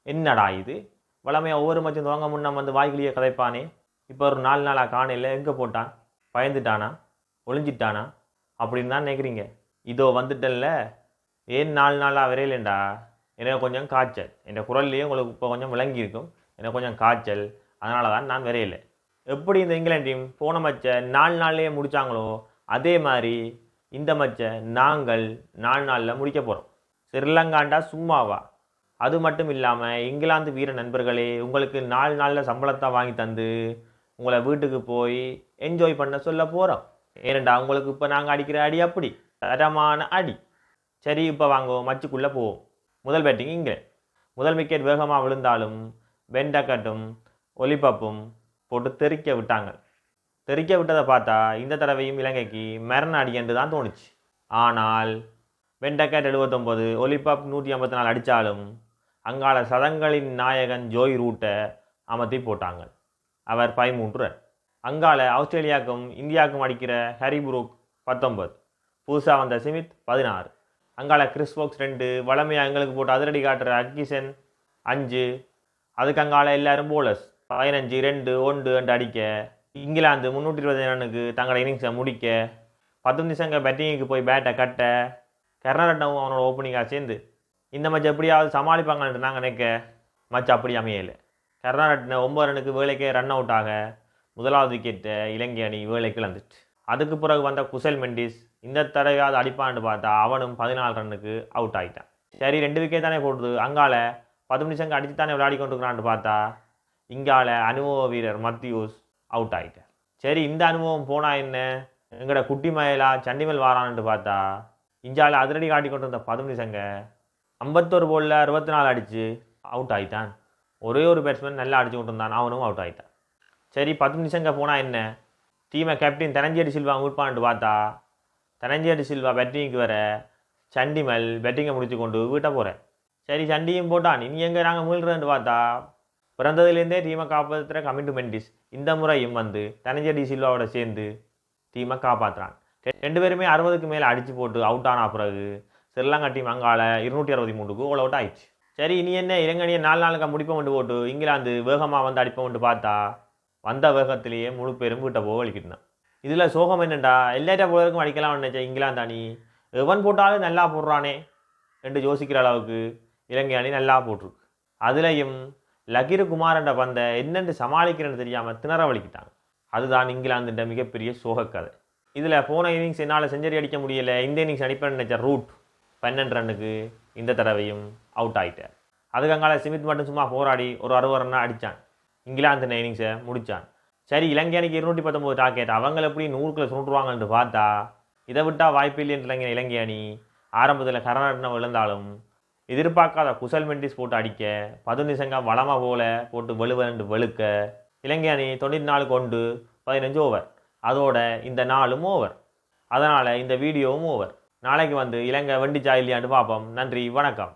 என்னடா இது வளமையாக ஒவ்வொரு மச்சும் துவங்க முன்ன வந்து வாய்க்கிலேயே கதைப்பானே. இப்போ ஒரு 4 நாளாக காணையில் எங்கே போட்டான்? பயந்துட்டானா? ஒளிஞ்சிட்டானா? அப்படின்னு தான் நினைக்கிறீங்க. இதோ வந்துட்டல்ல. ஏன் 4 நாளாக வரையிலேண்டா? எனக்கு கொஞ்சம் காய்ச்சல். என் குரல்லையே உங்களுக்கு இப்போ கொஞ்சம் விளங்கி இருக்கும். எனக்கு கொஞ்சம் காய்ச்சல். அதனால தான் நான் வரையில. எப்படி இந்த இங்கிலாந்து டீம் போன மச்சை 4 நாள்லேயே முடித்தாங்களோ அதே மாதிரி இந்த மச்சை நாங்கள் 4 நாளில் முடிக்க போகிறோம். ஸ்ரீலங்காண்டா சும்மாவா? அது மட்டும் இல்லாமல் இங்கிலாந்து வீர நண்பர்களே, உங்களுக்கு 4 நாளில் சம்பளத்தை வாங்கி தந்து உங்களை வீட்டுக்கு போய் என்ஜாய் பண்ண சொல்ல போகிறோம். ஏனண்டா உங்களுக்கு இப்போ நாங்கள் அடிக்கிற அடி அப்படி தரமான அடி. சரி, இப்போ வாங்க மச்சுக்குள்ளே போவோம். முதல் பேட்டிங் இங்கிலாந்து. முதல் விக்கெட் வேகமாக விழுந்தாலும் பென்டக்கட்டும் ஒலிபப்பும் போட்டு தெறிக்க விட்டாங்க. தெறிக்க விட்டதை பார்த்தா இந்த தடவையும் இலங்கைக்கு மரண அடி என்று தான் தோணுச்சு. ஆனால் பென்டக்கட் 79, ஒலிபப் 154 அடித்தாலும் அங்கால சதங்களின் நாயகன் ஜோய் ரூட்டை அமர்த்தி போட்டாங்க. அவர் 13 ரன். அங்கால ஆஸ்திரேலியாவுக்கும் இந்தியாவுக்கும் அடிக்கிற ஹரி புரூக் 19, புதுசாக வந்த ஸ்மித் 16, அங்கால கிறிஸ் வோக்ஸ் 2, வளமையாக எங்களுக்கு போட்டு அதிரடி காட்டுற அட்கிசன் 5, அதுக்கு அங்கால எல்லாரும் போலர்ஸ் 15, 2, 1 என்று அடிக்க இங்கிலாந்து 320 ரன்னுக்கு தங்களோட இன்னிங்ஸை முடிக்க 10 நிமிஷங்க பேட்டிங்குக்கு போய் பேட்டை கட்ட கருணாரட்னவும் அவனோட ஓப்பனிங்காக சேர்ந்து இந்த மச்சை எப்படியாவது சமாளிப்பாங்கன்னு நாங்கள் நினைக்க மச்சை அப்படி அமையலை. கருணாரட்ன 9 ரன்னுக்கு வேலைக்கே ரன் அவுட் ஆக முதலாவது விக்கெட்டை இலங்கை அணி வேலைக்கு இழந்துட்டு. அதுக்கு பிறகு வந்த குசல் மெண்டிஸ் இந்த தடவையாவது அடிப்பான்னு பார்த்தா அவனும் 14 ரன்னுக்கு அவுட் ஆகிட்டான். சரி, 2 விக்கெட் தானே போடுது, அங்கால 10 நிமிஷங்க அடித்து தானே விளையாடி கொண்டிருக்கிறான்னு பார்த்தா இங்கால அனுபவ வீரர் மத்தியூஸ் அவுட் ஆகிட்டார். சரி, இந்த அனுபவம் போனால் என்ன, எங்களோட குட்டி மயிலா சண்டிமல் வாரான்னு பார்த்தா இஞ்சால அதிரடி காட்டி கொண்டு வந்த 10 நிமிஷங்க 51 போலில் 64 அடித்து அவுட் ஆகிட்டான். ஒரே ஒரு பேட்ஸ்மேன் நல்லா அடிச்சு கொண்டு இருந்தான், அவனும் அவுட் ஆகிட்டான். சரி, 10 நிமிஷங்க போனால் என்ன, டீமை கேப்டன் தனஞ்சேரி சில்வா மீட்பான்ட்டு பார்த்தா தனஞ்சேரி சில்வா பேட்டிங்க்கு வர சண்டிமல் பேட்டிங்கை முடித்து கொண்டு வீட்டை போகிறேன். சரி, சண்டியும் போட்டான், இனி எங்கே நாங்கள் மீள்றேன்னு பார்த்தா பிறந்ததுலேருந்தே டீமை காப்பாற்றுற கமிட்மெண்டிஸ் இந்த முறையும் வந்து தனஞ்சேரி சில்வாவோட சேர்ந்து டீமை காப்பாற்றுறான். 2 பேருமே 60க்கு மேலே அடித்து போட்டு அவுட் ஆன பிறகு ஸ்ரீலங்கா டீம் அங்கால 263க்கு ஓல் அவுட் ஆயிடுச்சு. சரி, இனி என்ன இலங்கையை 4 நாளுக்கு முடிப்போம் கொண்டு போட்டு இங்கிலாந்து வேகமாக வந்து அடிப்போம்ட்டு பார்த்தா வந்த வேகத்திலேயே முழு பேரும் வீட்டை போக வலிக்கிட்டான். இதில் சோகம் என்னென்றா எல்லாட்ட போலருக்கும் அடிக்கலாம்னு நினச்சேன் இங்கிலாந்து அணி எவன் போட்டாலும் நல்லா போடுறானே என்று யோசிக்கிற அளவுக்கு இலங்கை அணி நல்லா போட்டிருக்கு. அதுலேயும் லகிரு குமாரண்ட பந்தை என்னென்று சமாளிக்கிறேன்னு தெரியாமல் திணற வலிக்கிட்டாங்க. அதுதான் இங்கிலாந்துன்ற மிகப்பெரிய சோகக்கதை. இதில் போன இன்னிங்ஸ் என்னால் செஞ்சுரி அடிக்க முடியலை, இந்த இன்னிங்ஸ் அடிப்பேன்னு நினச்ச ரூட் 12 ரன்னுக்கு இந்த தடவையும் அவுட் ஆகிட்டார். அதுக்கு அங்கால ஸ்மித் மட்டும் சும்மா போராடி ஒரு 60 ரன்னாக அடித்தான், இங்கிலாந்து இன்னிங்ஸை முடித்தான். சரி, இலங்கை அணிக்கு 219 டார்கெட், அவங்க எப்படி 100க்குள்ள சுருண்டுருவாங்கன்னு பார்த்தா இதை விட்டால் வாய்ப்பு இல்லைன்னு இலங்கை அணி ஆரம்பத்தில் கருணாரட்னம் இழந்தாலும் எதிர்பார்க்காத குசல் மெண்டிஸ் போட்டு அடிக்க 10 நிமிஷங்க வளமாக போல போட்டு வெளுவென்று வெளுக்க இலங்கை அணி 94 கொண்டு 15 ஓவர். அதோட இந்த நாளும் ஓவர். அதனால் இந்த வீடியோவும் ஓவர். நாளைக்கு வந்து இலங்கை வெண்டிச்சா இல்லையான்னு பார்ப்போம். நன்றி, வணக்கம்.